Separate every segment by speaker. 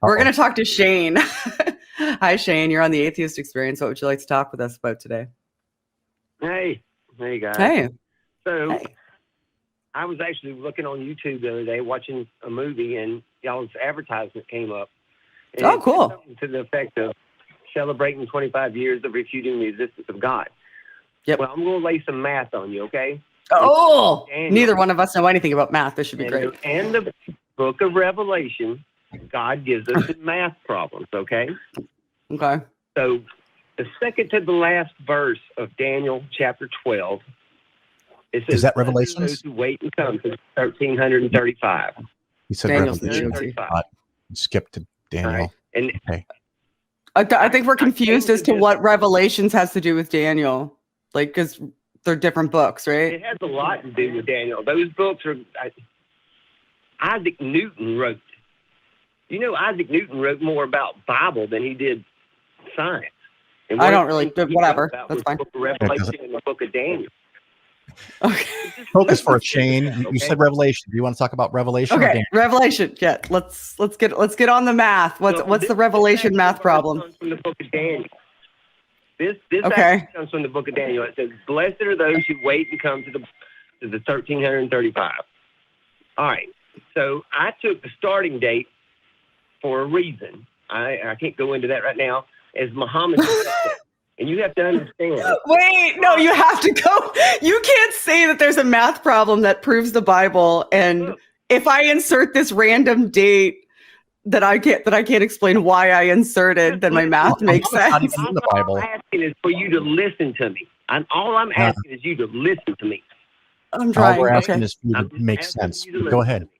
Speaker 1: We're going to talk to Shane. Hi, Shane. You're on the Atheist Experience. What would you like to talk with us about today?
Speaker 2: Hey guys.
Speaker 1: Hey.
Speaker 2: So I was actually looking on YouTube the other day watching a movie, and y'all's advertisement came up. And
Speaker 1: Oh, cool.
Speaker 2: to the effect of celebrating 25 years of refuting the existence of God.
Speaker 1: Yep.
Speaker 2: Well, I'm going to lay some math on you, okay?
Speaker 1: Oh, neither one of us know anything about math. This should be great.
Speaker 2: And the book of Revelation, God gives us math problems, okay?
Speaker 1: Okay.
Speaker 2: So the second to the last verse of Daniel chapter 12, it says,
Speaker 3: is that Revelation?
Speaker 2: Those who wait and come to 1335.
Speaker 3: You said
Speaker 1: Daniel's
Speaker 3: Revelation. Skip to Daniel.
Speaker 2: Right. And
Speaker 3: okay.
Speaker 1: I think we're confused as to what Revelations has to do with Daniel. Like, because they're different books, right?
Speaker 2: It has a lot to do with Daniel. Those books are... Isaac Newton wrote. You know, Isaac Newton wrote more about Bible than he did science. And
Speaker 1: I don't really, whatever. That's fine.
Speaker 2: The book of Revelation and the book of Daniel.
Speaker 1: Okay.
Speaker 3: Focus for a Shane. You said Revelation. Do you want to talk about Revelation? Or
Speaker 1: Okay,
Speaker 3: Daniel?
Speaker 1: Revelation. Yeah, let's get on the math. What's the Revelation math problem?
Speaker 2: Comes from the book of Daniel. This
Speaker 1: Okay.
Speaker 2: comes from the book of Daniel. It says, "Blessed are those who wait and come to the 1335." All right. So I took the starting date for a reason. I can't go into that right now. As Muhammad, and you have to understand.
Speaker 1: Wait, no, you have to go. You can't say that there's a math problem that proves the Bible, and if I insert this random date that I can't explain why I inserted, then my math makes sense.
Speaker 3: Not even in the Bible.
Speaker 2: All I'm asking is for you to listen to me. All I'm asking is you to listen to me.
Speaker 1: I'm trying.
Speaker 3: All we're asking
Speaker 1: Okay.
Speaker 3: is for you to make
Speaker 2: asking
Speaker 3: sense.
Speaker 2: you to
Speaker 3: Go
Speaker 2: listen
Speaker 3: ahead.
Speaker 2: to me.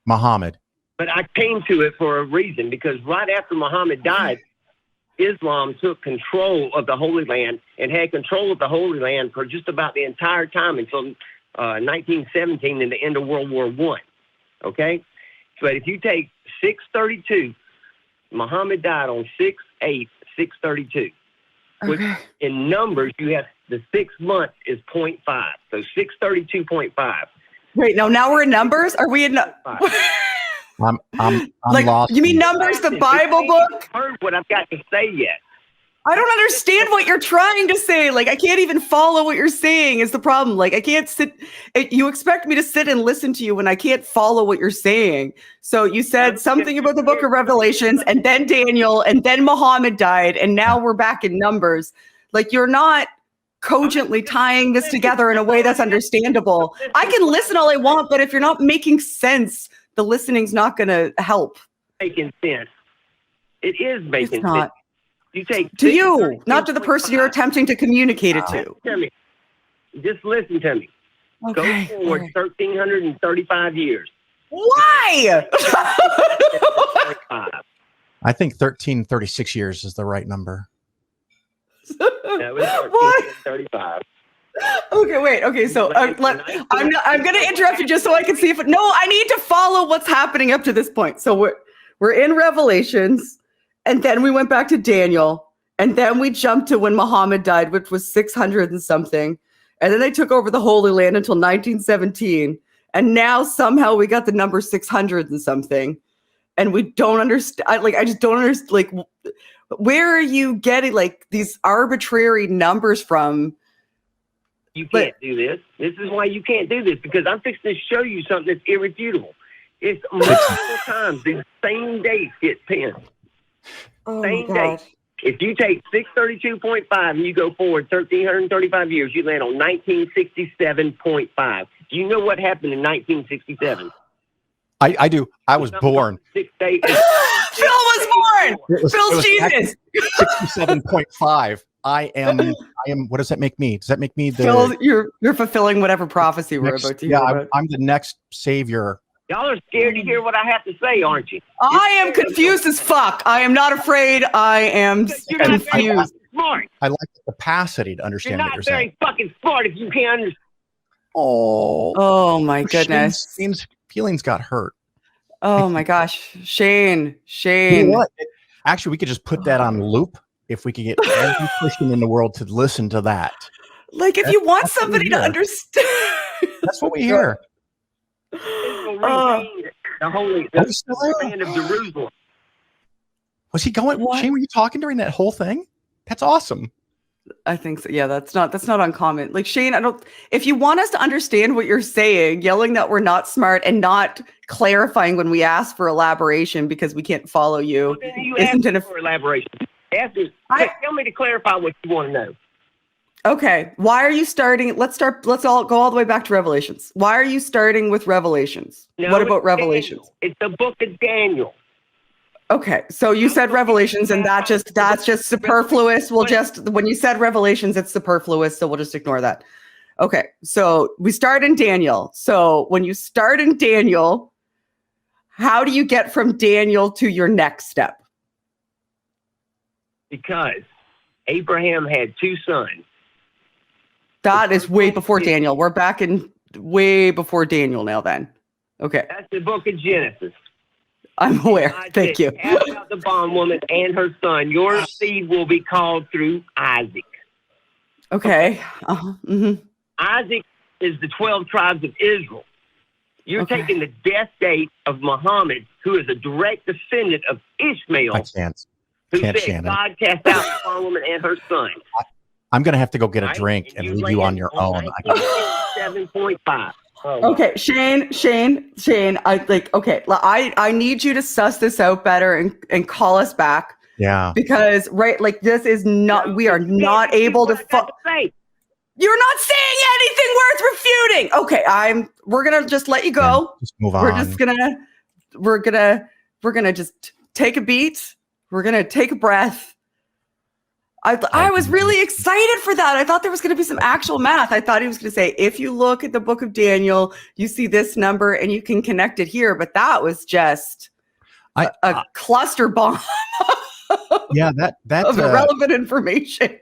Speaker 3: Muhammad.
Speaker 2: But I came to it for a reason, because right after Muhammad died, Islam took control of the Holy Land and had control of the Holy Land for just about the entire time until 1917 and the end of World War I. Okay? So if you take 632, Muhammad died on 6/8/632. Which in numbers, you have the 6 months is 0.5. So 632.5.
Speaker 1: Wait, now we're in numbers? Are we in?
Speaker 3: I'm
Speaker 1: Like,
Speaker 3: lost.
Speaker 1: you mean numbers, the Bible book?
Speaker 2: I haven't heard what I've got to say yet.
Speaker 1: I don't understand what you're trying to say. Like, I can't even follow what you're saying is the problem. Like, I can't sit. You expect me to sit and listen to you when I can't follow what you're saying. So you said something about the book of Revelations, and then Daniel, and then Muhammad died, and now we're back in numbers. Like, you're not cogently tying this together in a way that's understandable. I can listen all I want, but if you're not making sense, the listening's not going to help.
Speaker 2: Making sense. It is making
Speaker 1: It's not.
Speaker 2: sense. You take
Speaker 1: To you, not to the person you're attempting to communicate it to.
Speaker 2: Tell me. Just listen to me.
Speaker 1: Okay.
Speaker 2: Go forward 1,335 years.
Speaker 1: Why?
Speaker 3: I think 1336 years is the right number.
Speaker 2: That was
Speaker 1: What?
Speaker 2: 1,335.
Speaker 1: Okay, wait. Okay, so I'm going to interrupt you just so I can see if no, I need to follow what's happening up to this point. So we're in Revelations, and then we went back to Daniel, and then we jumped to when Muhammad died, which was 600 and something, and then they took over the Holy Land until 1917, and now somehow we got the number 600 and something, and we don't understand. I just don't understand. Like, where are you getting like these arbitrary numbers from?
Speaker 2: You can't do this. This is why you can't do this, because I'm fixing to show you something that's irrefutable. It's multiple times the same dates get pinned.
Speaker 1: Oh
Speaker 2: Same
Speaker 1: my God.
Speaker 2: date. If you take 632.5 and you go forward 1,335 years, you land on 1967.5. Do you know what happened in 1967?
Speaker 3: I do. I was born.
Speaker 2: 6 days.
Speaker 1: Phil was born. Phil's Jesus.
Speaker 3: 67.5. I am. What does that make me? Does that make me the?
Speaker 1: Phil, you're fulfilling whatever prophecy we're about to hear.
Speaker 3: Yeah, I'm the next savior.
Speaker 2: Y'all are scared to hear what I have to say, aren't you?
Speaker 1: I am confused as fuck. I am not afraid. I am confused.
Speaker 2: Smart.
Speaker 3: I like the capacity to
Speaker 2: You're
Speaker 3: understand what
Speaker 2: not
Speaker 3: you're
Speaker 2: very
Speaker 3: saying.
Speaker 2: fucking smart if you can't understand.
Speaker 1: Oh my goodness.
Speaker 3: Feelings got hurt.
Speaker 1: Oh my gosh. Shane.
Speaker 3: You know what? Actually, we could just put that on loop if we could get every Christian in the world to listen to that.
Speaker 1: Like, if you want somebody to understand.
Speaker 3: That's what we hear.
Speaker 2: The holy land of Jerusalem.
Speaker 3: Was he going?
Speaker 1: What?
Speaker 3: Shane, were you talking during that whole thing? That's awesome.
Speaker 1: I think so. Yeah, that's not uncommon. Like Shane, if you want us to understand what you're saying, yelling that we're not smart and not clarifying when we ask for elaboration because we can't follow you,
Speaker 2: Well, then you
Speaker 1: isn't
Speaker 2: ask
Speaker 1: it
Speaker 2: for elaboration. Tell me to clarify what you want to know.
Speaker 1: Okay. Why are you starting? Let's all go all the way back to Revelations. Why are you starting with Revelations?
Speaker 2: No,
Speaker 1: what about
Speaker 2: it's
Speaker 1: Revelations?
Speaker 2: Daniel. It's the book of Daniel.
Speaker 1: Okay, so you said Revelations, and that's just superfluous. When you said Revelations, it's superfluous, so we'll just ignore that. Okay, so we start in Daniel. So when you start in Daniel, how do you get from Daniel to your next step?
Speaker 2: Because Abraham had 2 sons.
Speaker 1: That is way before Daniel. We're back in way before Daniel now. Then, okay,
Speaker 2: That's the book of Genesis.
Speaker 1: I'm aware. Thank you.
Speaker 2: Cast out the bondwoman and her son. Your seed will be called through Isaac.
Speaker 1: Okay.
Speaker 2: Isaac is the 12 tribes of Israel. You're taking the death date of Muhammad, who is a direct descendant of Ishmael.
Speaker 3: I can't.
Speaker 2: Who said
Speaker 3: Shannon.
Speaker 2: God cast out the bondwoman and her son.
Speaker 3: I'm going to have to go get a
Speaker 2: Right?
Speaker 3: drink and leave you on your own.
Speaker 2: 7.5.
Speaker 1: Okay, Shane, I need you to suss this out better and call us back.
Speaker 3: Yeah.
Speaker 1: Because this is not, we are not able to you're not saying anything worth refuting. Okay, we're gonna just let you go.
Speaker 3: Yeah, just move on.
Speaker 1: We're gonna just take a beat. We're gonna take a breath. I was really excited for that. I thought there was going to be some actual math. I thought he was going to say, if you look at the book of Daniel, you see this number and you can connect it here. But that was just a cluster bomb
Speaker 3: yeah, that's
Speaker 1: of irrelevant information.